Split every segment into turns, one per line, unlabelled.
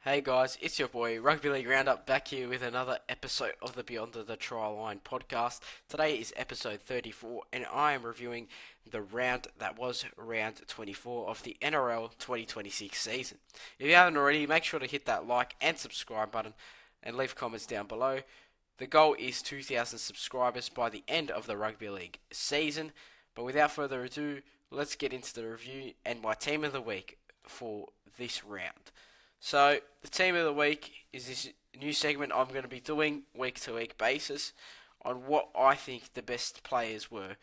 Hey guys, it's your boy Rugby League Roundup back here with another episode of the Beyond the Tryline podcast. Today is episode 34 and I am reviewing the round that was round 24 of the NRL 2026 season. If you haven't already, make sure to hit that like and subscribe button and leave comments down below. The goal is 2,000 subscribers by the end of the Rugby League season, but without further ado, let's get into the review and my team of the week for this round. So, the team of the week is this new segment I'm going to be doing week to week basis on what I think the best players were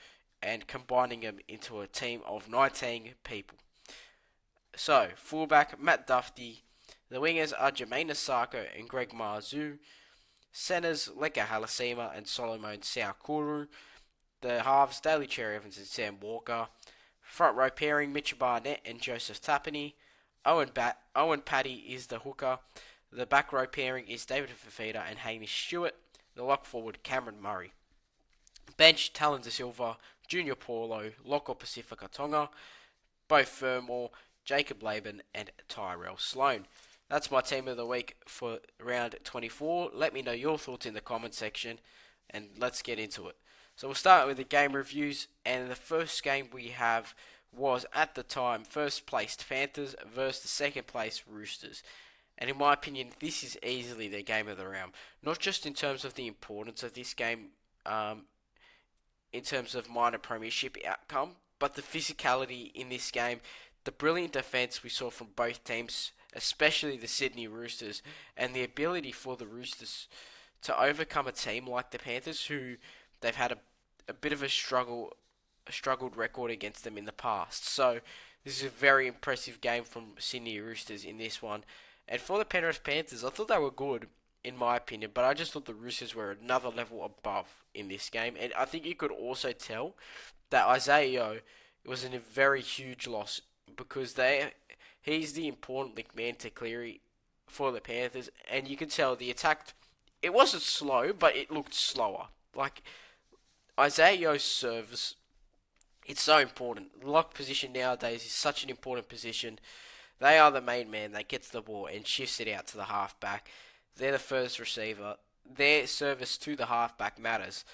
and combining them into a team of 19 people. So, fullback Matt Duffy, the wingers are Jermaine Asako and Greg Marzu, centers Leka Halasima and Solomon Saukuru, the halves Daly Cherry Evans and Sam Walker, front row pairing Mitch Barnett and Joseph Tapani. Owen Paddy is the hooker. The back row pairing is David Fafita and Hamish Stewart. The lock forward Cameron Murray. Bench Talon De Silva, Junior Paulo, Loko Pacifica Tonga, Bo Fermor, Jacob Laban and Tyrell Sloan. That's my team of the week for round 24. Let me know your thoughts in the comment section and let's get into it. So we'll start with the game reviews, and the first game we have was at the time first placed Panthers versus the second place Roosters. And in my opinion, this is easily the game of the round. Not just in terms of the importance of this game, in terms of minor premiership outcome, but the physicality in this game, the brilliant defence we saw from both teams, especially the Sydney Roosters, and the ability for the Roosters to overcome a team like the Panthers, who they've had a bit of a struggled record against them in the past. So this is a very impressive game from Sydney Roosters in this one. And for the Penrith Panthers, I thought they were good in my opinion, but I just thought the Roosters were another level above in this game. And I think you could also tell that Isaiah Yeo was a very huge loss because he's the important link man to Cleary for the Panthers, and you can tell the attack. It wasn't slow, but it looked slower. Like Isaiah Yeo's service, it's so important. Lock position nowadays is such an important position. They are the main man that gets the ball and shifts it out to the halfback. They're the first receiver. Their service to the halfback matters.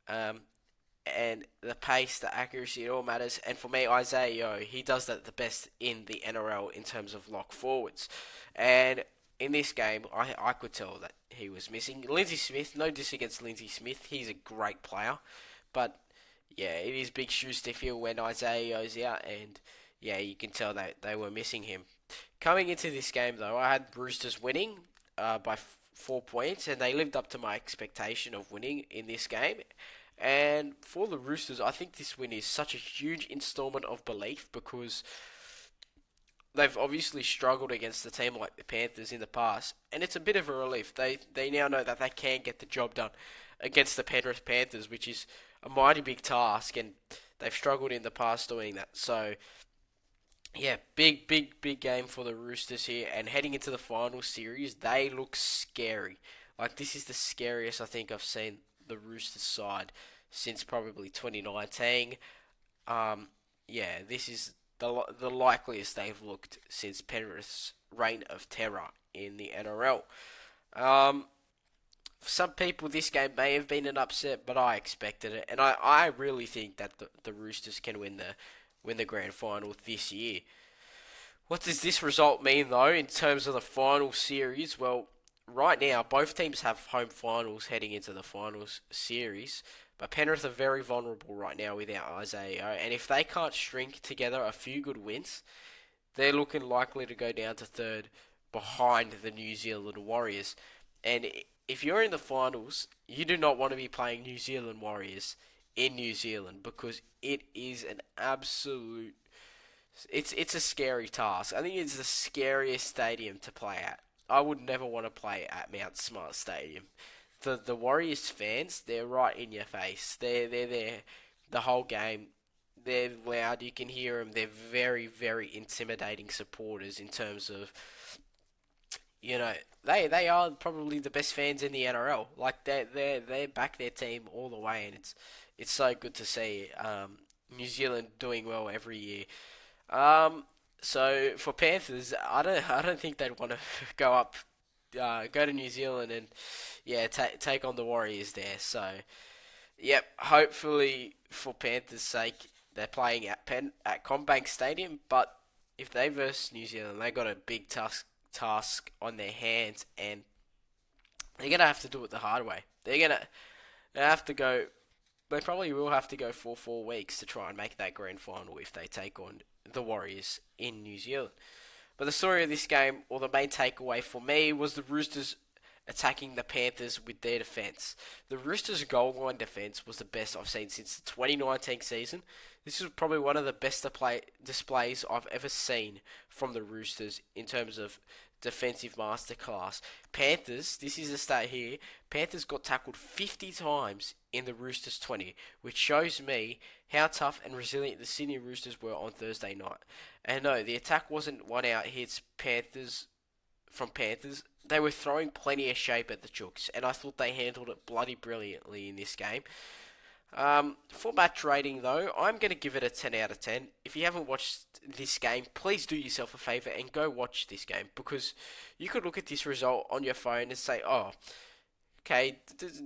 And the pace, the accuracy, it all matters. And for me, Isaiah Yeo, he does that the best in the NRL in terms of lock forwards. And in this game, I could tell that he was missing. Lindsay Smith, no diss against Lindsay Smith. He's a great player. But yeah, it is big shoes to fill when Isaiah goes out, and yeah, you can tell that they were missing him. Coming into this game, though, I had Roosters winning by 4 points, and they lived up to my expectation of winning in this game. And for the Roosters, I think this win is such a huge installment of belief because they've obviously struggled against a team like the Panthers in the past, and it's a bit of a relief. They now know that they can get the job done against the Penrith Panthers, which is a mighty big task, and they've struggled in the past doing that. So, yeah, big game for the Roosters here, and heading into the final series, they look scary. Like, this is the scariest I think I've seen the Roosters side since probably 2019. Yeah, this is the likeliest they've looked since Penrith's reign of terror in the NRL. For some people, this game may have been an upset, but I expected it, and I really think that the Roosters can win the grand final this year. What does this result mean, though, in terms of the final series? Well, right now, both teams have home finals heading into the finals series, but Penrith are very vulnerable right now without Isaiah, and if they can't string together a few good wins, they're looking likely to go down to third behind the New Zealand Warriors. And if you're in the finals, you do not want to be playing New Zealand Warriors in New Zealand because it is an absolute. It's a scary task. I think it's the scariest stadium to play at. I would never want to play at Mount Smart Stadium. The Warriors fans, they're right in your face. They're there the whole game. They're loud. You can hear them. They're very intimidating supporters in terms of, they are probably the best fans in the NRL. Like they back their team all the way, and it's so good to see New Zealand doing well every year. So for Panthers, I don't think they'd want to go up, go to New Zealand and yeah, take on the Warriors there. So yep, hopefully for Panthers' sake, they're playing at Combank Stadium. But if they verse New Zealand, they got a big task on their hands, and they're gonna have to do it the hard way. They have to go. They probably will have to go for 4 weeks to try and make that grand final if they take on the Warriors in New Zealand. But the story of this game, or the main takeaway for me, was the Roosters attacking the Panthers with their defence. The Roosters' goal line defence was the best I've seen since the 2019 season. This is probably one of the best displays I've ever seen from the Roosters in terms of defensive masterclass. Panthers, this is a stat here, Panthers got tackled 50 times in the Roosters 20, which shows me how tough and resilient the Sydney Roosters were on Thursday night. And no, the attack wasn't one out hits from Panthers. They were throwing plenty of shape at the Chooks, and I thought they handled it bloody brilliantly in this game. For match rating, though, I'm going to give it a 10 out of 10. If you haven't watched this game, please do yourself a favour and go watch this game, because you could look at this result on your phone and say, oh, okay,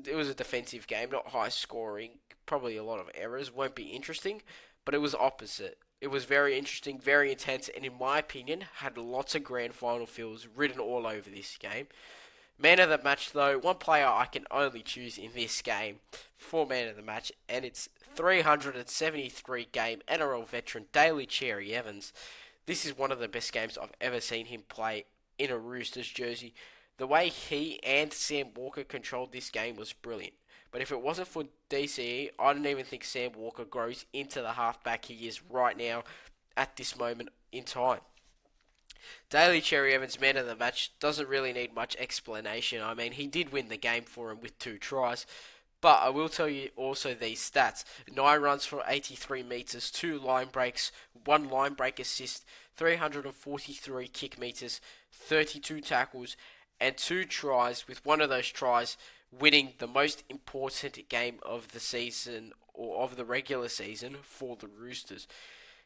it was a defensive game, not high scoring, probably a lot of errors, won't be interesting, but it was opposite. It was very interesting, very intense, and in my opinion, had lots of grand final feels written all over this game. Man of the match, though, one player I can only choose in this game for man of the match, and it's 373 game NRL veteran Daly Cherry Evans. This is one of the best games I've ever seen him play in a Roosters jersey. The way he and Sam Walker controlled this game was brilliant. But if it wasn't for DCE, I don't even think Sam Walker grows into the halfback he is right now at this moment in time. Daly Cherry Evans, man of the match, doesn't really need much explanation. I mean, he did win the game for him with 2 tries. But I will tell you also these stats. 9 runs for 83 metres, 2 line breaks, 1 line break assist, 343 kick metres, 32 tackles, and 2 tries, with one of those tries winning the most important game of the season, or of the regular season, for the Roosters.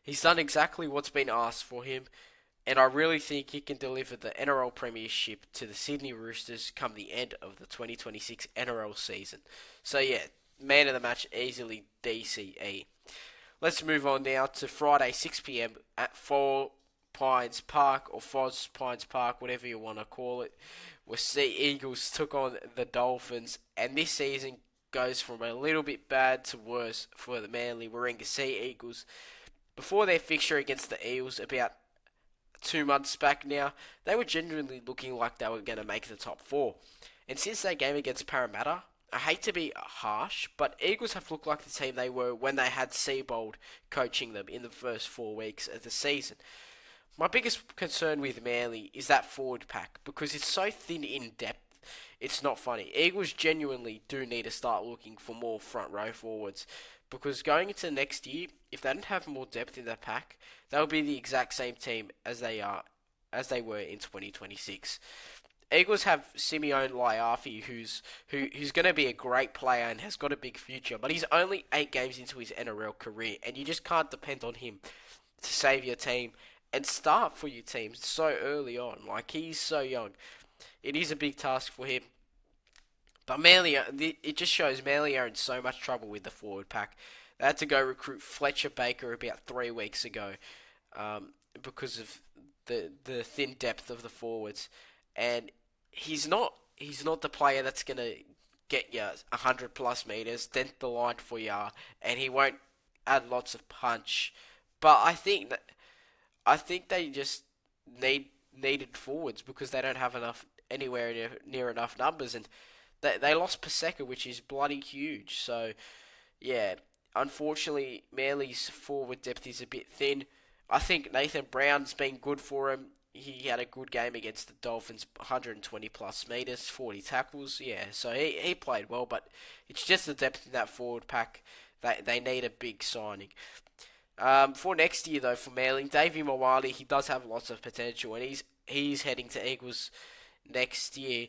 He's done exactly what's been asked for him, and I really think he can deliver the NRL Premiership to the Sydney Roosters come the end of the 2026 NRL season. So yeah, man of the match, easily DCE. Let's move on now to Friday 6pm at Foz Pines Park, or Foz Pines Park, whatever you want to call it, where Sea Eagles took on the Dolphins, and this season goes from a little bit bad to worse for the Manly Warringah Sea Eagles. Before their fixture against the Eels about 2 months back now, they were genuinely looking like they were going to make the top 4. And since that game against Parramatta, I hate to be harsh, but Eagles have looked like the team they were when they had Seabold coaching them in the first 4 weeks of the season. My biggest concern with Manly is that forward pack, because it's so thin in depth, it's not funny. Eagles genuinely do need to start looking for more front row forwards, because going into next year, if they don't have more depth in their pack, they'll be the exact same team as they were in 2026. Eagles have Simeone Laiafi, who's going to be a great player and has got a big future, but he's only 8 games into his NRL career, and you just can't depend on him to save your team and start for your team so early on. Like, he's so young. It is a big task for him. But Manly, it just shows Manly are in so much trouble with the forward pack. They had to go recruit Fletcher Baker about 3 weeks ago, because of the thin depth of the forwards, and he's not the player that's gonna get you 100 plus meters, dent the line for you, and he won't add lots of punch. But I think they just needed forwards, because they don't have enough anywhere near enough numbers, and they lost Paseka, which is bloody huge. So yeah, unfortunately, Manly's forward depth is a bit thin. I think Nathan Brown's been good for him. He had a good game against the Dolphins, 120 plus metres, 40 tackles. Yeah, so he played well, but it's just the depth in that forward pack. They need a big signing. For next year, though, for Manly, Davey Moale, he does have lots of potential, and he's heading to Eagles next year.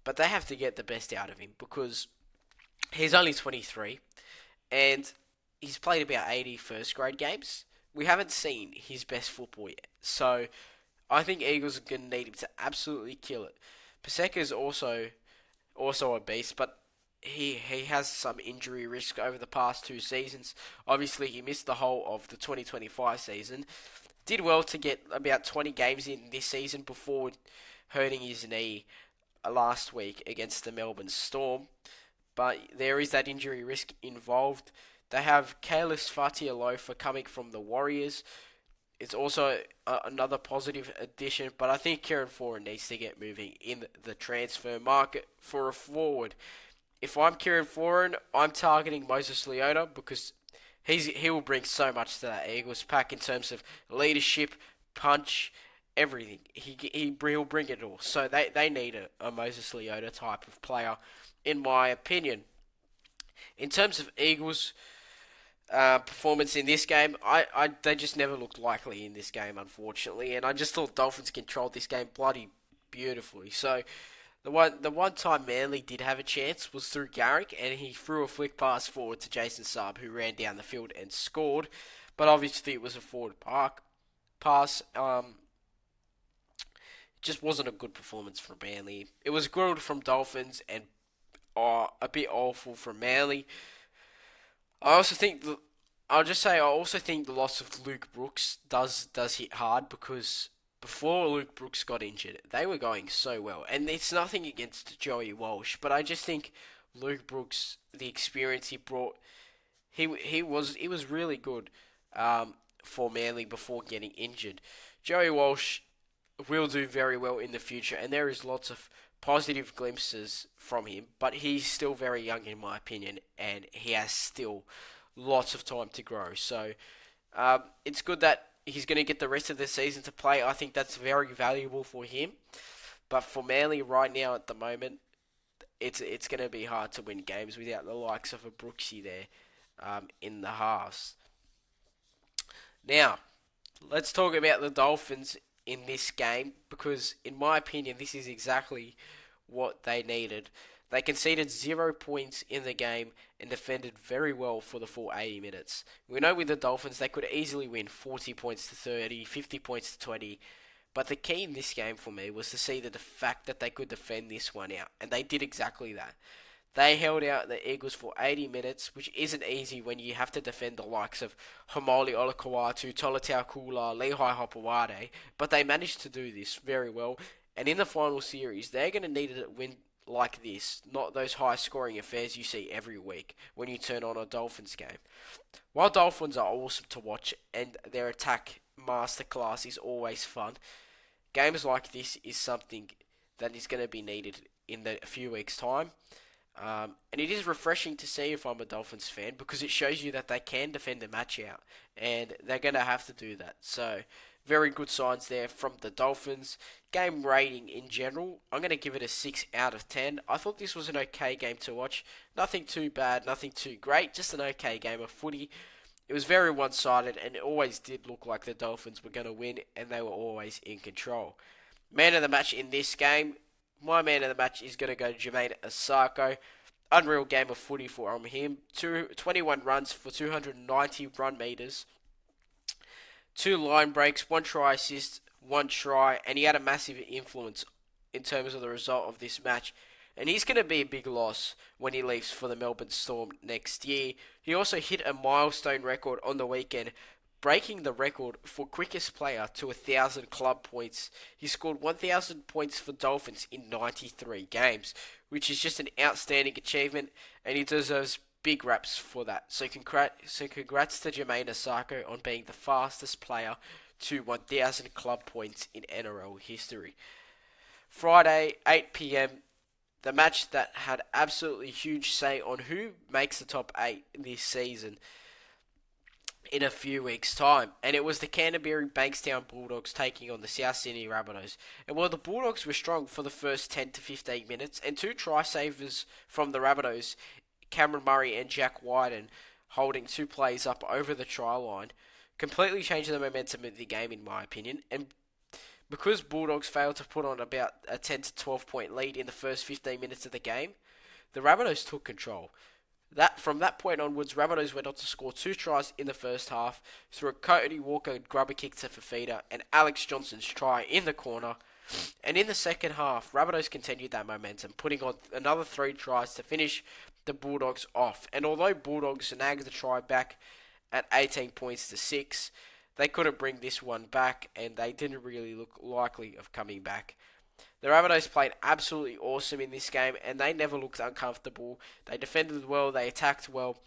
But they have to get the best out of him, because he's only 23, and he's played about 80 first grade games, we haven't seen his best football yet. So I think Eagles are going to need him to absolutely kill it. Paseka is also a beast, but he has some injury risk over the past 2 seasons. Obviously, he missed the whole of the 2025 season. Did well to get about 20 games in this season before hurting his knee last week against the Melbourne Storm. But there is that injury risk involved. They have Kalis Fatialofa coming from the Warriors. It's also another positive addition, but I think Kieran Foran needs to get moving in the transfer market for a forward. If I'm Kieran Foran, I'm targeting Moses Leota because he will bring so much to that Eagles pack in terms of leadership, punch, everything. He'll bring it all. So they need a Moses Leota type of player, in my opinion. In terms of Eagles, performance in this game, they just never looked likely in this game, unfortunately, and I just thought Dolphins controlled this game bloody beautifully. So the one time Manly did have a chance was through Garrick, and he threw a flick pass forward to Jason Saab, who ran down the field and scored. But obviously it was a forward park pass. Just wasn't a good performance from Manly. It was good from Dolphins and a bit awful from Manly. I also think I also think the loss of Luke Brooks does hit hard because before Luke Brooks got injured, they were going so well, and it's nothing against Joey Walsh, but I just think Luke Brooks, the experience he brought, he was really good for Manly before getting injured. Joey Walsh will do very well in the future, and there is lots of positive glimpses from him, but he's still very young in my opinion, and he has still lots of time to grow. So it's good that he's going to get the rest of the season to play. I think that's very valuable for him. But for Manly right now at the moment, it's going to be hard to win games without the likes of a Brooksy there in the halves. Now, let's talk about the Dolphins in this game because, in my opinion, this is exactly what they needed. They conceded 0 points in the game and defended very well for the full 80 minutes. We know with the Dolphins they could easily win 40 points to 30, 50 points to 20, but the key in this game for me was to see the fact that they could defend this one out, and they did exactly that. They held out the Eagles for 80 minutes, which isn't easy when you have to defend the likes of Homoli Olakawatu, Tolatau Kula, Lehigh Hopewade, but they managed to do this very well. And in the final series, they're going to need a win like this, not those high-scoring affairs you see every week when you turn on a Dolphins game. While Dolphins are awesome to watch and their attack masterclass is always fun, games like this is something that is going to be needed in a few weeks' time. And it is refreshing to see if I'm a Dolphins fan because it shows you that they can defend the match out and they're going to have to do that. So, very good signs there from the Dolphins. Game rating in general, I'm going to give it a 6 out of 10. I thought this was an okay game to watch. Nothing too bad, nothing too great, just an okay game of footy. It was very one-sided and it always did look like the Dolphins were going to win and they were always in control. Man of the match in this game, my man of the match is going to go to Jermaine Asako. Unreal game of footy for him. 21 runs for 290 run meters. 2 line breaks, 1 try assist, 1 try, and he had a massive influence in terms of the result of this match. And he's going to be a big loss when he leaves for the Melbourne Storm next year. He also hit a milestone record on the weekend, breaking the record for quickest player to 1,000 club points. He scored 1,000 points for Dolphins in 93 games, which is just an outstanding achievement, and he deserves big raps for that. So congrats to Jermaine Asako on being the fastest player to 1,000 club points in NRL history. Friday, 8 p.m, the match that had absolutely huge say on who makes the top 8 this season in a few weeks' time, and it was the Canterbury Bankstown Bulldogs taking on the South Sydney Rabbitohs. And while the Bulldogs were strong for the first 10 to 15 minutes, and 2 try savers from the Rabbitohs, Cameron Murray and Jack Wyden, holding 2 plays up over the try line, completely changed the momentum of the game in my opinion. And because Bulldogs failed to put on about a 10 to 12 point lead in the first 15 minutes of the game, the Rabbitohs took control. That from that point onwards, Rabbitohs went on to score 2 tries in the first half through a Cody Walker grubber kick to Fafita and Alex Johnson's try in the corner. And in the second half, Rabbitohs continued that momentum, putting on another 3 tries to finish the Bulldogs off. And although Bulldogs snagged the try back at 18 points to 6, they couldn't bring this one back, and they didn't really look likely of coming back. The Rabbitohs played absolutely awesome in this game, and they never looked uncomfortable. They defended well, they attacked well,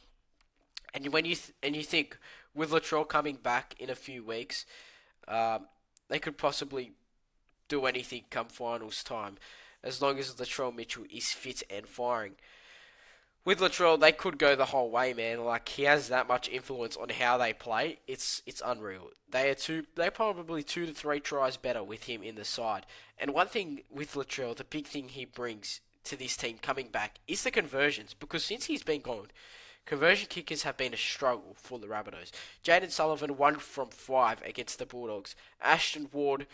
and when you think with Latrell coming back in a few weeks, they could possibly do anything come finals time, as long as Latrell Mitchell is fit and firing. With Latrell, they could go the whole way, man. Like, he has that much influence on how they play. It's unreal. They're probably 2 to 3 tries better with him in the side. And one thing with Latrell, the big thing he brings to this team coming back is the conversions, because since he's been gone, conversion kickers have been a struggle for the Rabbitohs. Jaden Sullivan 1 from 5 against the Bulldogs. Ashton Ward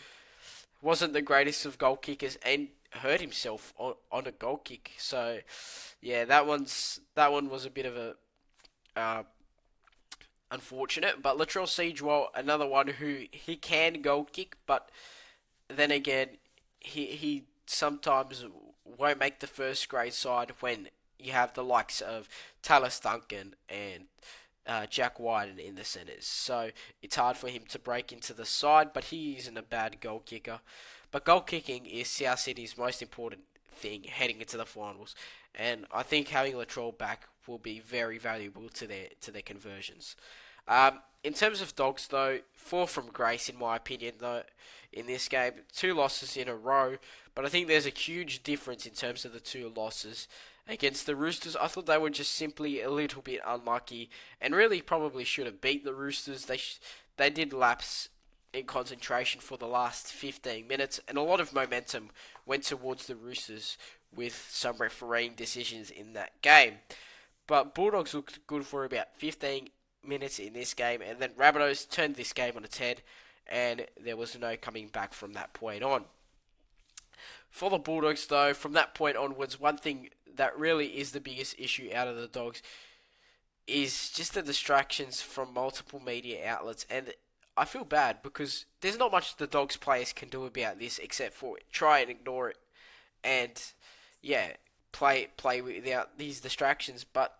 wasn't the greatest of goal kickers and hurt himself on a goal kick. So, yeah, that one was a bit of a unfortunate. But Latrell Siegewell, another one who he can goal kick, but then again, he sometimes won't make the first grade side when you have the likes of Tallis Duncan and Jack Wyden in the centres. So it's hard for him to break into the side, but he isn't a bad goal kicker. But goal kicking is South Sydney's most important thing heading into the finals, and I think having Latrell back will be very valuable to their conversions. In terms of Dogs, though, 4 from grace in my opinion, though, in this game. 2 losses in a row, but I think there's a huge difference in terms of the 2 losses. Against the Roosters, I thought they were just simply a little bit unlucky, and really probably should have beat the Roosters. They did lapse in concentration for the last 15 minutes, and a lot of momentum went towards the Roosters with some refereeing decisions in that game. But Bulldogs looked good for about 15 minutes in this game, and then Rabbitohs turned this game on its head, and there was no coming back from that point on. For the Bulldogs, though, from that point onwards, one thing that really is the biggest issue out of the Dogs is just the distractions from multiple media outlets, and I feel bad because there's not much the Dogs players can do about this except for try and ignore it and play without these distractions. But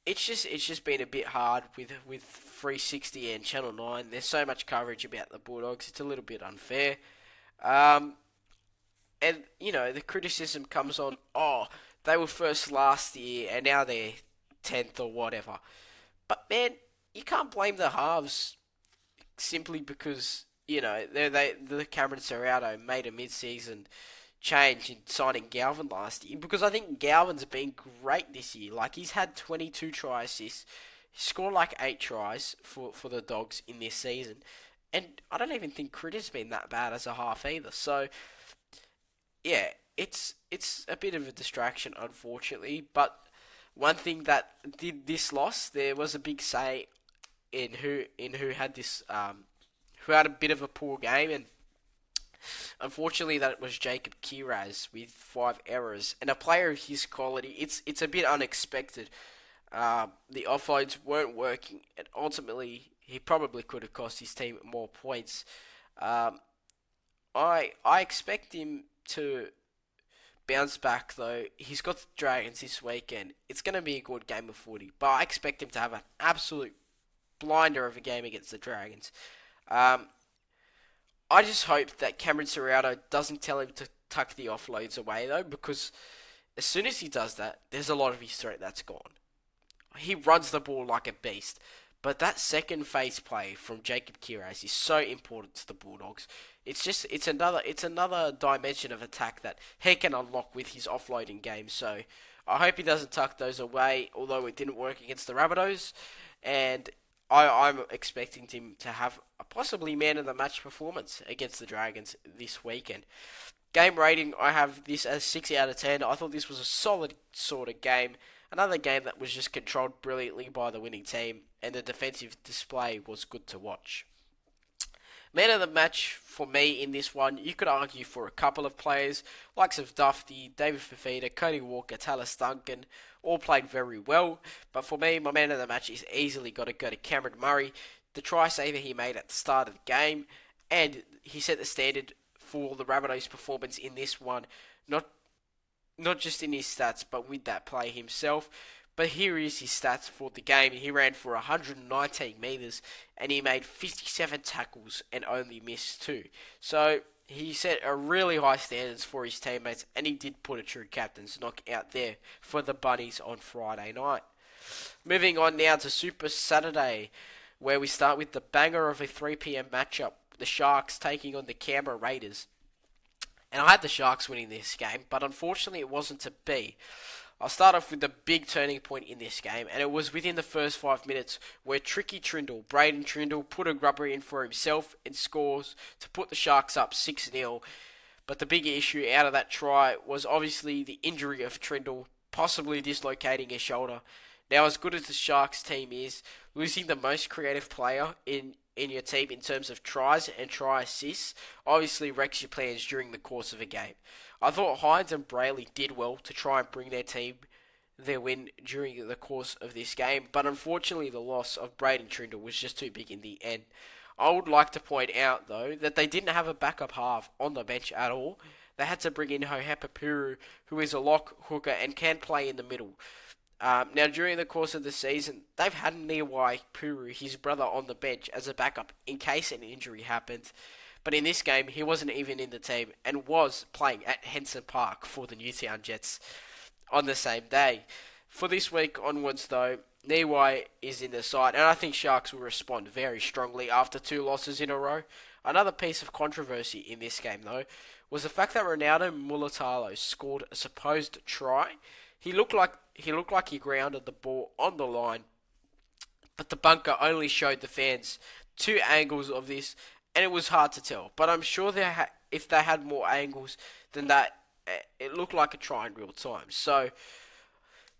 it's just been a bit hard with 360 and Channel 9. There's so much coverage about the Bulldogs, it's a little bit unfair. And, the criticism comes on, they were first last year and now they're 10th or whatever. But, man, you can't blame the halves simply because, the Cameron Serrato made a mid-season change in signing Galvin last year. Because I think Galvin's been great this year. Like, he's had 22 try assists. He scored like 8 tries for the Dogs in this season. And I don't even think Critter's been that bad as a half either. So, yeah, it's a bit of a distraction, unfortunately. But one thing that did this loss, there was a big say in who had this who had a bit of a poor game, and unfortunately that was Jacob Kiraz with 5 errors. And a player of his quality, it's a bit unexpected. The offloads weren't working, and ultimately he probably could have cost his team more points. I expect him to bounce back, though. He's got the Dragons this weekend. It's going to be a good game of footy, but I expect him to have an absolute blinder of a game against the Dragons. I just hope that Cameron Serrato doesn't tell him to tuck the offloads away, though, because as soon as he does that, there's a lot of his threat that's gone. He runs the ball like a beast, but that second phase play from Jacob Kiraz is so important to the Bulldogs. It's another dimension of attack that he can unlock with his offloading game. So I hope he doesn't tuck those away, although it didn't work against the Rabbitohs. And I'm expecting him to have a possibly man of the match performance against the Dragons this weekend. Game rating, I have this as 6 out of 10. I thought this was a solid sort of game. Another game that was just controlled brilliantly by the winning team, and the defensive display was good to watch. Man of the match for me in this one, you could argue for a couple of players, likes of Duffy, David Fafita, Cody Walker, Talis Duncan, all played very well. But for me, my man of the match is easily got to go to Cameron Murray. The try saver he made at the start of the game, and he set the standard for the Rabbitohs' performance in this one. Not not just in his stats, but with that play himself. But here is his stats for the game. He ran for 119 metres and he made 57 tackles and only missed 2. So he set a really high standards for his teammates and he did put a true captain's knock out there for the Bunnies on Friday night. Moving on now to Super Saturday, where we start with the banger of a 3pm matchup. The Sharks taking on the Canberra Raiders. And I had the Sharks winning this game, but unfortunately it wasn't to be. I'll start off with the big turning point in this game, and it was within the first 5 minutes where Braden Trindle, put a grubber in for himself and scores to put the Sharks up 6-0. But the big issue out of that try was obviously the injury of Trindle, possibly dislocating his shoulder. Now, as good as the Sharks team is, losing the most creative player in your team in terms of tries and try assists obviously wrecks your plans during the course of a game. I thought Hines and Brayley did well to try and bring their team their win during the course of this game, but unfortunately the loss of Braden Trindle was just too big in the end. I would like to point out, though, that they didn't have a backup half on the bench at all. They had to bring in Hohepa Puru, who is a lock hooker and can play in the middle. Now, during the course of the season, they've had Niwai Puru, his brother, on the bench as a backup in case an injury happens. But in this game, he wasn't even in the team and was playing at Henson Park for the Newtown Jets on the same day. For this week onwards, though, Niwai is in the side, and I think Sharks will respond very strongly after 2 losses in a row. Another piece of controversy in this game, though, was the fact that Ronaldo Mulatalo scored a supposed try. He looked like he grounded the ball on the line, but the bunker only showed the fans 2 angles of this, and it was hard to tell. But I'm sure if they had more angles than that, it looked like a try in real time. So,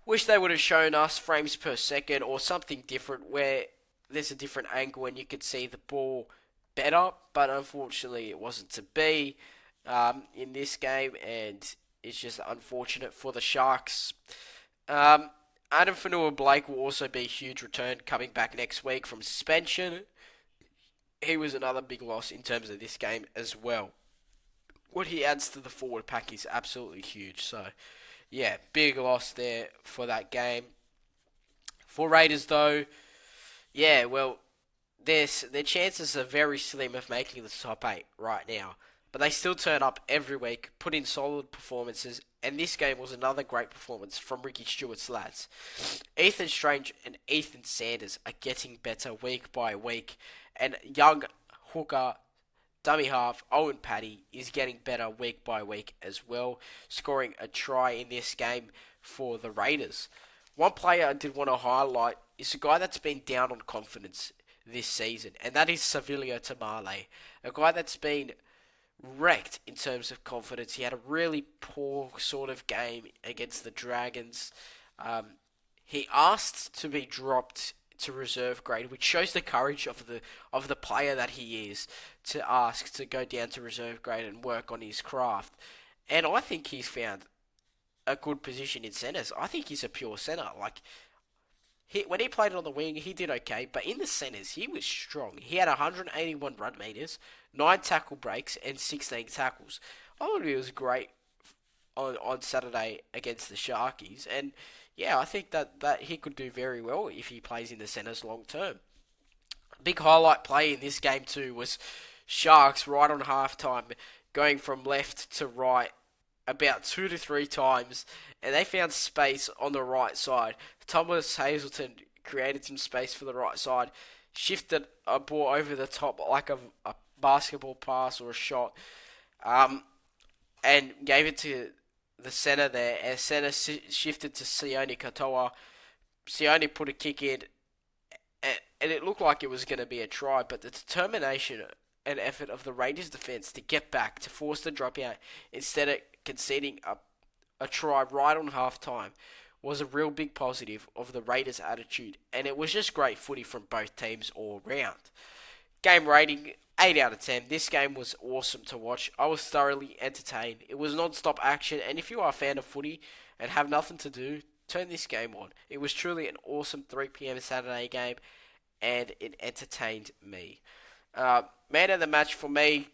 wish they would have shown us frames per second or something different where there's a different angle and you could see the ball better. But unfortunately, it wasn't to be in this game, and it's just unfortunate for the Sharks. Adam Fanua-Blake will also be a huge return coming back next week from suspension. He was another big loss in terms of this game as well. What he adds to the forward pack is absolutely huge. So, yeah, big loss there for that game. For Raiders, though, yeah, well, their chances are very slim of making the top 8 right now. But they still turn up every week, put in solid performances, and this game was another great performance from Ricky Stewart's lads. Ethan Strange and Ethan Sanders are getting better week by week, and young hooker, dummy half, Owen Paddy is getting better week by week as well, scoring a try in this game for the Raiders. One player I did want to highlight is a guy that's been down on confidence this season, and that is Savilio Tamale, a guy that's been wrecked in terms of confidence. He had a really poor sort of game against the Dragons. He asked to be dropped to reserve grade, which shows the courage of the player that he is to ask to go down to reserve grade and work on his craft. And I think he's found a good position in centres. I think he's a pure centre. When he played on the wing, he did okay, but in the centres, he was strong. He had 181 run meters, 9 tackle breaks, and 16 tackles. I thought he was great on Saturday against the Sharkies, and yeah, I think that he could do very well if he plays in the centres long term. Big highlight play in this game too was Sharks right on halftime, going from left to right about 2 to 3 times, and they found space on the right side. Thomas Hazelton created some space for the right side, shifted a ball over the top like a basketball pass or a shot, and gave it to the centre there, and centre shifted to Sione Katoa. Sione put a kick in, and it looked like it was going to be a try, but the determination and effort of the Raiders defence to get back, to force the dropout, instead of conceding a try right on half-time, was a real big positive of the Raiders' attitude, and it was just great footy from both teams all round. Game rating, 8 out of 10. This game was awesome to watch. I was thoroughly entertained. It was non-stop action, and if you are a fan of footy and have nothing to do, turn this game on. It was truly an awesome 3 p.m. Saturday game, and it entertained me. Man of the match for me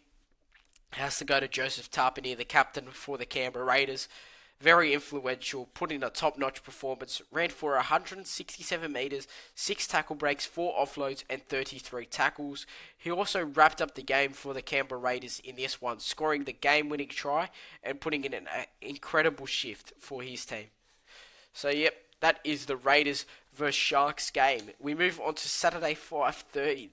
has to go to Joseph Tarpany, the captain for the Canberra Raiders. Very influential, put in a top-notch performance, ran for 167 metres, 6 tackle breaks, 4 offloads and 33 tackles. He also wrapped up the game for the Canberra Raiders in this one, scoring the game-winning try and putting in an incredible shift for his team. So yep, that is the Raiders vs Sharks game. We move on to Saturday 5:30.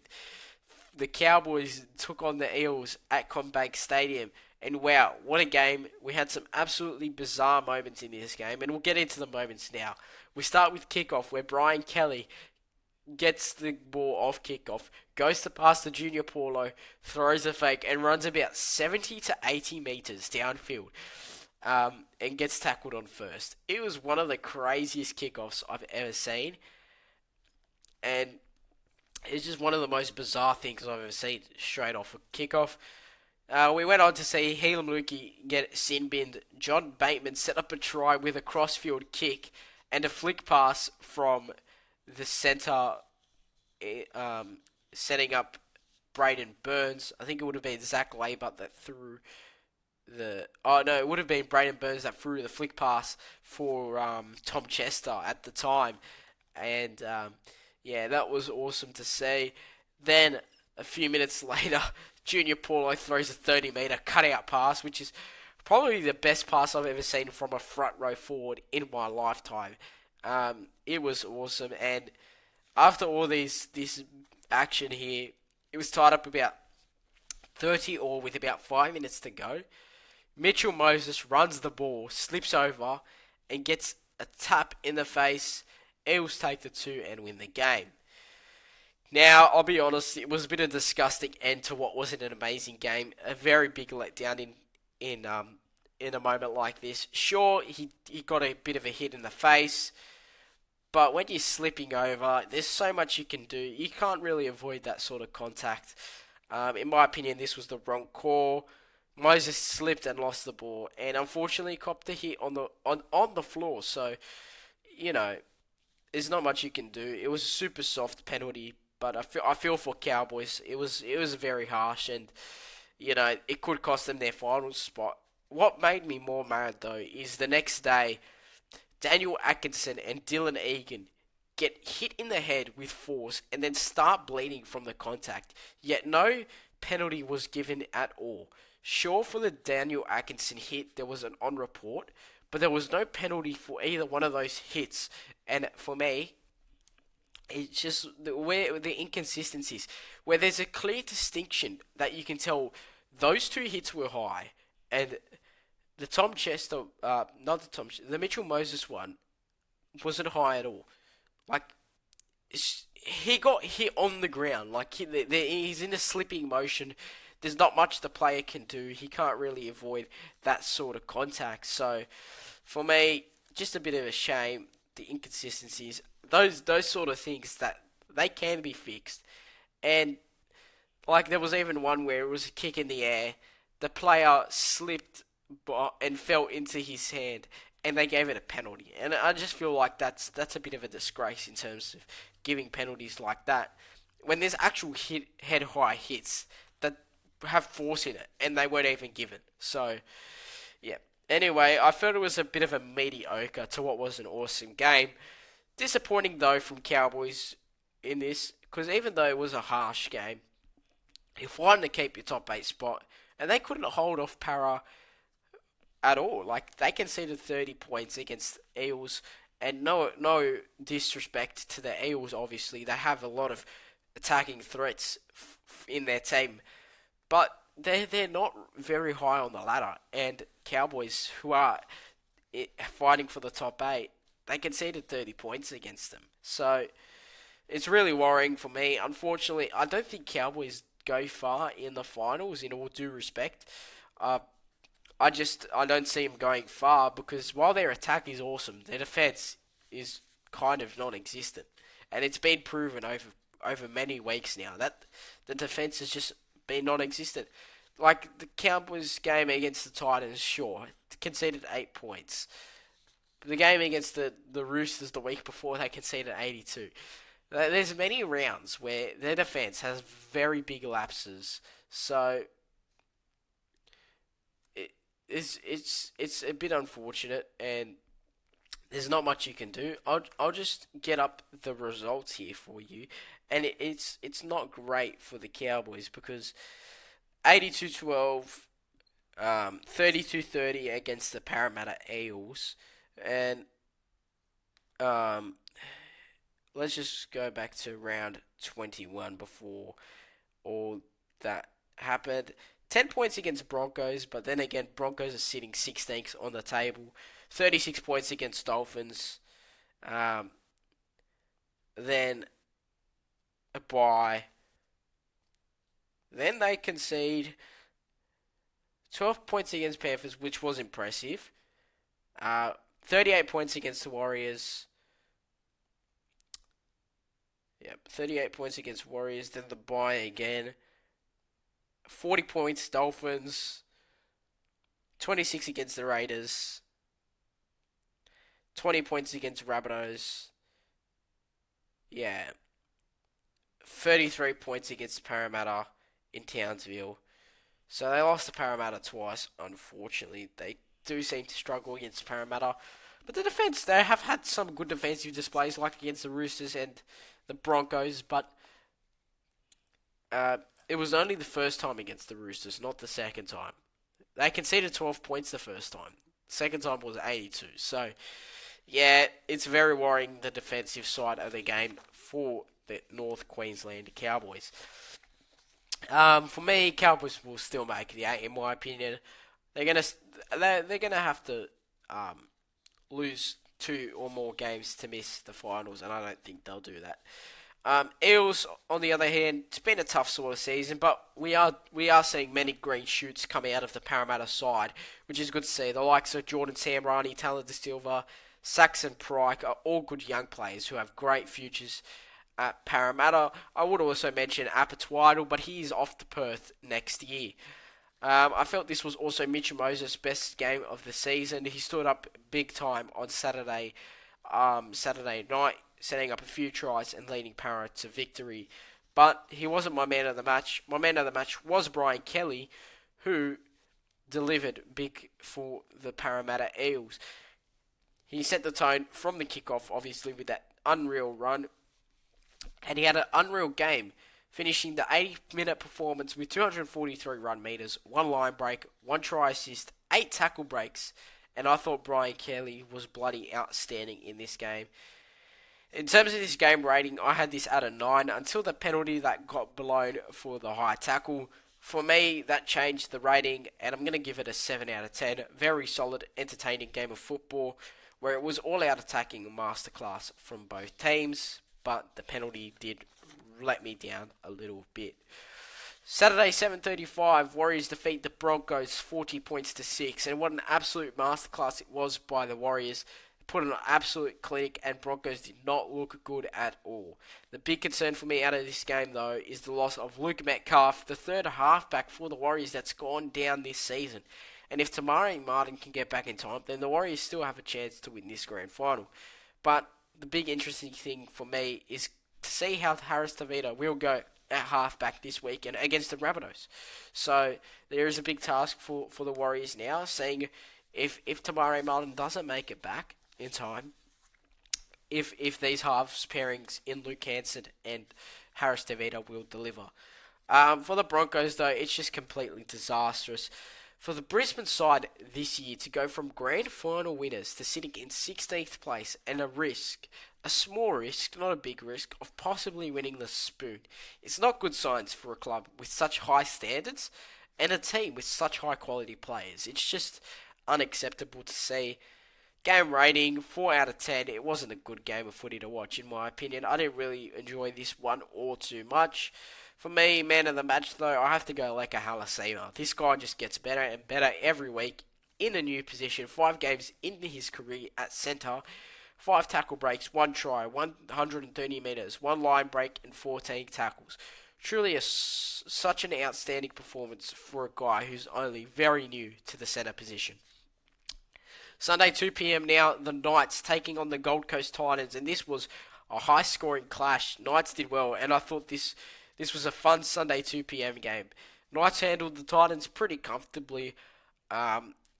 The Cowboys took on the Eels at CommBank Stadium. And wow, what a game. We had some absolutely bizarre moments in this game, and we'll get into the moments now. We start with kickoff, where Brian Kelly gets the ball off kickoff, goes to pass to Junior Paulo, throws a fake, and runs about 70 to 80 metres downfield, and gets tackled on first. It was one of the craziest kickoffs I've ever seen, and it's just one of the most bizarre things I've ever seen straight off a kickoff. We went on to see Helam Lukey get sin-binned. John Bateman set up a try with a crossfield kick and a flick pass from the centre, setting up Braden Burns. I think it would have been Zach Labour that threw the... Oh, no, it would have been Braden Burns that threw the flick pass for Tom Chester at the time. And, yeah, that was awesome to see. Then, a few minutes later... Junior Paulo throws a 30-metre cutout pass, which is probably the best pass I've ever seen from a front row forward in my lifetime. It was awesome, and after all this action here, it was tied up about 30 or with about 5 minutes to go. Mitchell Moses runs the ball, slips over, and gets a tap in the face. Eels take the 2 and win the game. Now, I'll be honest, it was a bit of a disgusting end to what wasn't an amazing game. A very big letdown in a moment like this. Sure, he got a bit of a hit in the face, but when you're slipping over, there's so much you can do. You can't really avoid that sort of contact. In my opinion, this was the wrong call. Moses slipped and lost the ball, and unfortunately copped a hit on the floor. So, you know, there's not much you can do. It was a super soft penalty. But I feel for Cowboys. It was very harsh, and you know it could cost them their final spot. What made me more mad though is the next day, Daniel Atkinson and Dylan Egan get hit in the head with force and then start bleeding from the contact. Yet no penalty was given at all. Sure, for the Daniel Atkinson hit there was an on report, but there was no penalty for either one of those hits. And for me, it's just where the inconsistencies, where there's a clear distinction that you can tell those 2 hits were high, and the Tom Chester, the Mitchell Moses one wasn't high at all. Like, he got hit on the ground, like he's in a slipping motion. There's not much the player can do. He can't really avoid that sort of contact. So, for me, just a bit of a shame. The inconsistencies, those sort of things that they can be fixed. And like there was even one where it was a kick in the air, the player slipped and fell into his hand, and they gave it a penalty. And I just feel like that's a bit of a disgrace in terms of giving penalties like that when there's actual head high hits that have force in it, and they weren't even given. So yeah. Anyway, I felt it was a bit of a mediocre to what was an awesome game. Disappointing though from Cowboys in this, because even though it was a harsh game, you're fighting to keep your top 8 spot, and they couldn't hold off Para at all. Like, they conceded 30 points against Eels, and no disrespect to the Eels, obviously. They have a lot of attacking threats in their team, but they're not very high on the ladder, and Cowboys, who are fighting for the top 8, they conceded 30 points against them. So it's really worrying for me. Unfortunately, I don't think Cowboys go far in the finals, in all due respect. I don't see them going far, because while their attack is awesome, their defense is kind of non-existent, and it's been proven over many weeks now that the defense is just been non-existent. Like the Cowboys game against the Titans, sure, conceded 8 points. The game against the Roosters the week before, they conceded 82. There's many rounds where their defense has very big lapses. So it's a bit unfortunate, and there's not much you can do. I'll just get up the results here for you, and it's not great for the Cowboys because 82-12, 32-30 against the Parramatta Eels, and um, let's just go back to round 21 before all that happened. 10 points against Broncos, but then again, Broncos are sitting 16th on the table. 36 points against Dolphins. Um, then a bye. Then they concede 12 points against Panthers, which was impressive. 38 points against the Warriors. Yep, 38 points against Warriors. Then the bye again. 40 points Dolphins. 26 against the Raiders. 20 points against Rabbitohs. Yeah. 33 points against Parramatta in Townsville. So they lost to Parramatta twice, unfortunately. They do seem to struggle against Parramatta. But the defence, they have had some good defensive displays, like against the Roosters and the Broncos, but it was only the first time against the Roosters, not the second time. They conceded 12 points the first time. Second time was 82. So, yeah, it's very worrying, the defensive side of the game for the North Queensland Cowboys. For me, Cowboys will still make the 8, in my opinion. They're gonna have to lose 2 or more games to miss the finals, and I don't think they'll do that. Eels, on the other hand, it's been a tough sort of season, but we are seeing many green shoots coming out of the Parramatta side, which is good to see. The likes of Jordan Samrani, Taylor De Silva, Saxon Pryke are all good young players who have great futures at Parramatta. I would also mention Apatwaddle, but he is off to Perth next year. I felt this was also Mitchell Moses' best game of the season. He stood up big time on Saturday night, setting up a few tries and leading Parra to victory. But he wasn't my man of the match. My man of the match was Brian Kelly, who delivered big for the Parramatta Eels. He set the tone from the kickoff, obviously, with that unreal run. And he had an unreal game, finishing the 80-minute performance with 243 run meters, 1 line break, 1 try assist, 8 tackle breaks, and I thought Brian Kelly was bloody outstanding in this game. In terms of this game rating, I had this at a 9 until the penalty that got blown for the high tackle. For me, that changed the rating, and I'm going to give it a 7 out of 10. Very solid, entertaining game of football, where it was all-out attacking masterclass from both teams, but the penalty did let me down a little bit. Saturday, 7:35, Warriors defeat the Broncos 40 points to 6, and what an absolute masterclass it was by the Warriors. Put on an absolute clinic, and Broncos did not look good at all. The big concern for me out of this game, though, is the loss of Luke Metcalf, the third halfback for the Warriors that's gone down this season. And if Tamari Martin can get back in time, then the Warriors still have a chance to win this grand final. But the big interesting thing for me is to see how Harris Tavita will go at halfback this weekend against the Rabbitohs. So there is a big task for the Warriors now, seeing if Tamari Martin doesn't make it back in time, if these halves pairings in Luke Hanson and Harris Tavita will deliver. For the Broncos, though, it's just completely disastrous. For the Brisbane side this year to go from grand final winners to sitting in 16th place and a small risk, not a big risk, of possibly winning the spoon. It's not good signs for a club with such high standards and a team with such high quality players. It's just unacceptable to see. Game rating, 4 out of 10. It wasn't a good game of footy to watch, in my opinion. I didn't really enjoy this one all too much. For me, man of the match, though, I have to go Leka Halasima. This guy just gets better and better every week in a new position. 5 games into his career at centre. 5 tackle breaks, 1 try, 130 metres, 1 line break, and 14 tackles. Truly such an outstanding performance for a guy who's only very new to the centre position. Sunday 2 p.m. now, the Knights taking on the Gold Coast Titans, and this was a high-scoring clash. Knights did well, and I thought this was a fun Sunday 2 p.m. game. Knights handled the Titans pretty comfortably,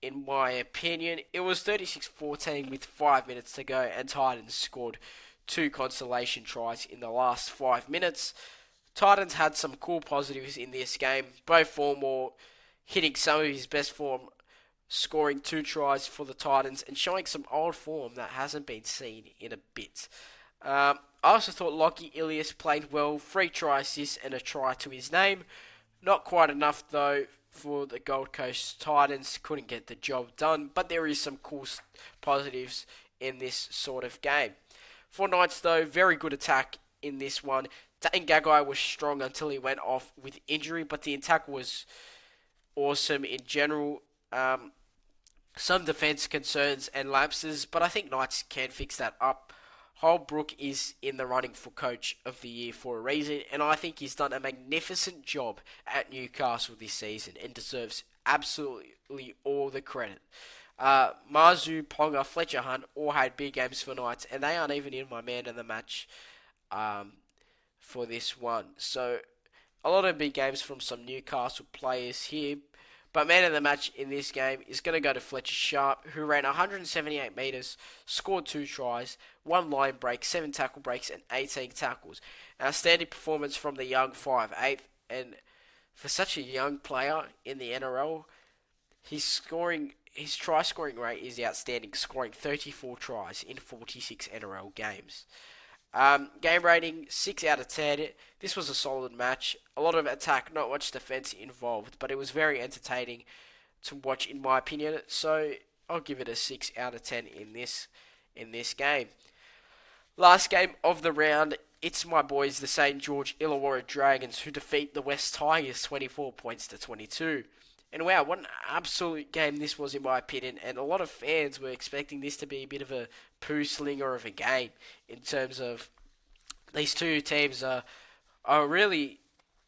in my opinion. It was 36-14 with 5 minutes to go, and Titans scored two consolation tries in the last 5 minutes. Titans had some cool positives in this game. Beau Fermor hitting some of his best form, scoring two tries for the Titans and showing some old form that hasn't been seen in a bit. I also thought Lockie Ilias played well, 3 try assists and a try to his name. Not quite enough though for the Gold Coast Titans, couldn't get the job done, but there is some cool positives in this sort of game. For Knights though, very good attack in this one. Dane Gagai was strong until he went off with injury, but the attack was awesome in general. Some defence concerns and lapses, but I think Knights can fix that up. Holbrook is in the running for Coach of the Year for a reason, and I think he's done a magnificent job at Newcastle this season and deserves absolutely all the credit. Marzu, Ponga, Fletcher Hunt all had big games for Knights, and they aren't even in my man of the match for this one. So, a lot of big games from some Newcastle players here. But man of the match in this game is going to go to Fletcher Sharp, who ran 178 metres, scored 2 tries, 1 line break, 7 tackle breaks, and 18 tackles. Outstanding performance from the young 5'8", and for such a young player in the NRL, his try scoring rate is outstanding, scoring 34 tries in 46 NRL games. Game rating 6 out of 10. This was a solid match. A lot of attack, not much defense involved, but it was very entertaining to watch in my opinion. So I'll give it a 6 out of 10 in this game. Last game of the round, it's my boys, the St. George Illawarra Dragons, who defeat the West Tigers 24 points to 22. And wow, what an absolute game this was in my opinion, and a lot of fans were expecting this to be a bit of a poo slinger of a game in terms of these two teams are really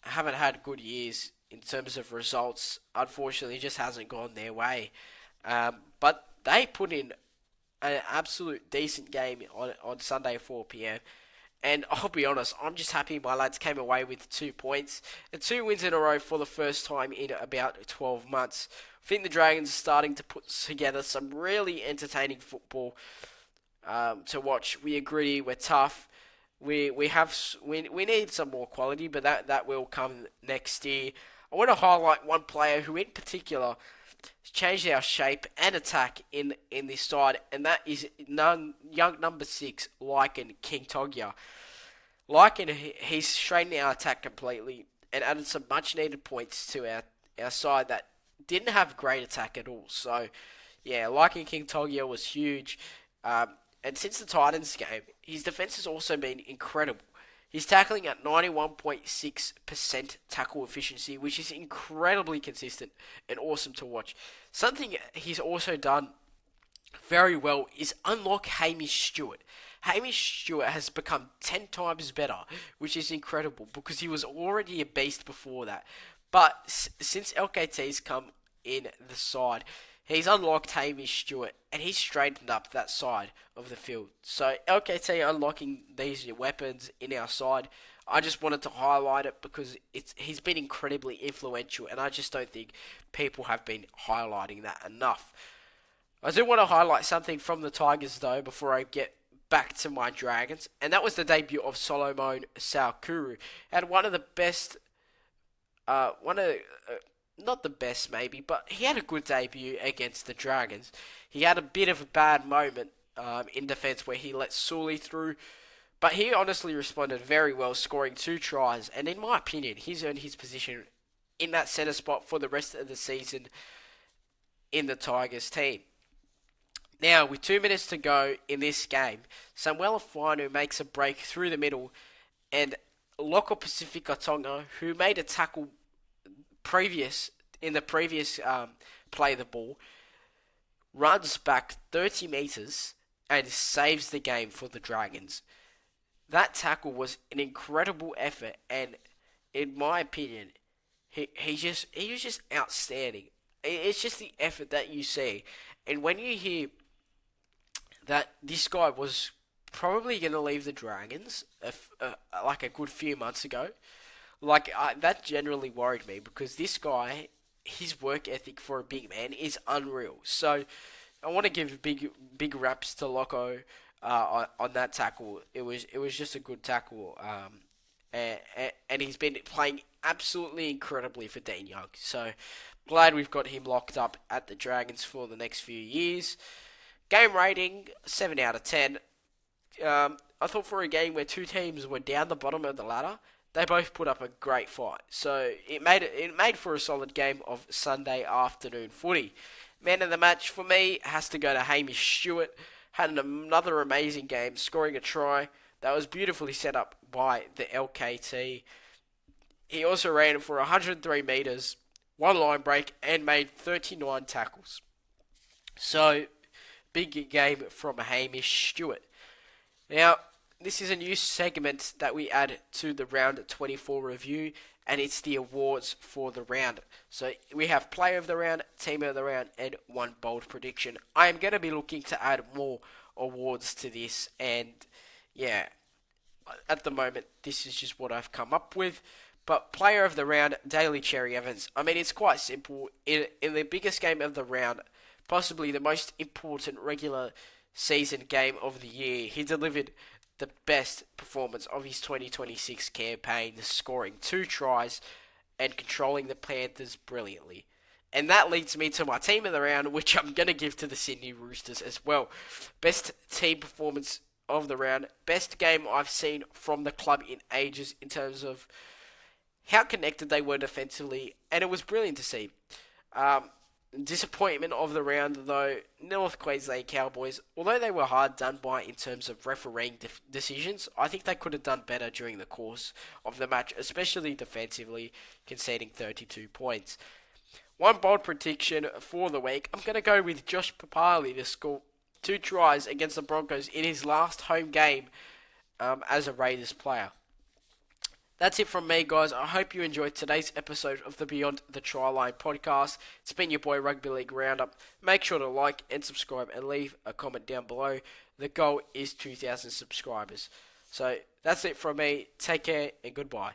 haven't had good years in terms of results. Unfortunately, it just hasn't gone their way. But they put in an absolute decent game on Sunday 4 p.m. And I'll be honest, I'm just happy my lads came away with 2 points and 2 wins in a row for the first time in about 12 months. I think the Dragons are starting to put together some really entertaining football to watch. We are gritty, we're tough. We need some more quality, but that will come next year. I want to highlight one player who in particular changed our shape and attack in this side, and that is young number 6, Lycan King Togia. Lycan, he's straightened our attack completely and added some much needed points to our side that didn't have great attack at all. So, yeah, Lycan King Togia was huge. And since the Titans game, his defense has also been incredible. He's tackling at 91.6% tackle efficiency, which is incredibly consistent and awesome to watch. Something he's also done very well is unlock Hamish Stewart. Hamish Stewart has become 10 times better, which is incredible because he was already a beast before that. But since LKT's come in the side, he's unlocked Hamish Stewart and he's straightened up that side of the field. So LKT unlocking these weapons in our side, I just wanted to highlight it because he's been incredibly influential, and I just don't think people have been highlighting that enough. I do want to highlight something from the Tigers though before I get back to my Dragons, and that was the debut of Solomon Saukuru. Had one of the best, not the best maybe, but he had a good debut against the Dragons. He had a bit of a bad moment in defence where he let Sully through, but he honestly responded very well, scoring 2 tries, and in my opinion, he's earned his position in that centre spot for the rest of the season in the Tigers team. Now, with 2 minutes to go in this game, Samuel Afino makes a break through the middle, and Loko Pacifica Tonga, who made a tackle in the previous play of the ball, runs back 30 metres and saves the game for the Dragons. That tackle was an incredible effort, and in my opinion, he was just outstanding. It's just the effort that you see, and when you hear that this guy was probably going to leave the Dragons like a good few months ago, that generally worried me because this guy, his work ethic for a big man is unreal. So I want to give big raps to Loco on that tackle. It was just a good tackle. And he's been playing absolutely incredibly for Dean Young. So glad we've got him locked up at the Dragons for the next few years. Game rating 7 out of 10. I thought for a game where two teams were down the bottom of the ladder, they both put up a great fight. So it made for a solid game of Sunday afternoon footy. Man of the match for me has to go to Hamish Stewart. Had another amazing game, scoring a try that was beautifully set up by the LKT. He also ran for 103 metres, one line break, and made 39 tackles. So, big game from Hamish Stewart. Now, this is a new segment that we add to the Round 24 review, and it's the awards for the round. So we have Player of the Round, Team of the Round, and one bold prediction. I am going to be looking to add more awards to this, and yeah, at the moment, this is just what I've come up with. But Player of the Round, Daly Cherry Evans. I mean, it's quite simple. In the biggest game of the round, possibly the most important regular season game of the year, he delivered the best performance of his 2026 campaign, scoring 2 tries and controlling the Panthers brilliantly. And that leads me to my team of the round, which I'm going to give to the Sydney Roosters as well. Best team performance of the round. Best game I've seen from the club in ages in terms of how connected they were defensively. And it was brilliant to see. Disappointment of the round, though, North Queensland Cowboys, although they were hard done by in terms of refereeing decisions, I think they could have done better during the course of the match, especially defensively, conceding 32 points. One bold prediction for the week, I'm going to go with Josh Papali to score 2 tries against the Broncos in his last home game as a Raiders player. That's it from me, guys. I hope you enjoyed today's episode of the Beyond the Tryline podcast. It's been your boy Rugby League Roundup. Make sure to like and subscribe and leave a comment down below. The goal is 2,000 subscribers. So that's it from me. Take care and goodbye.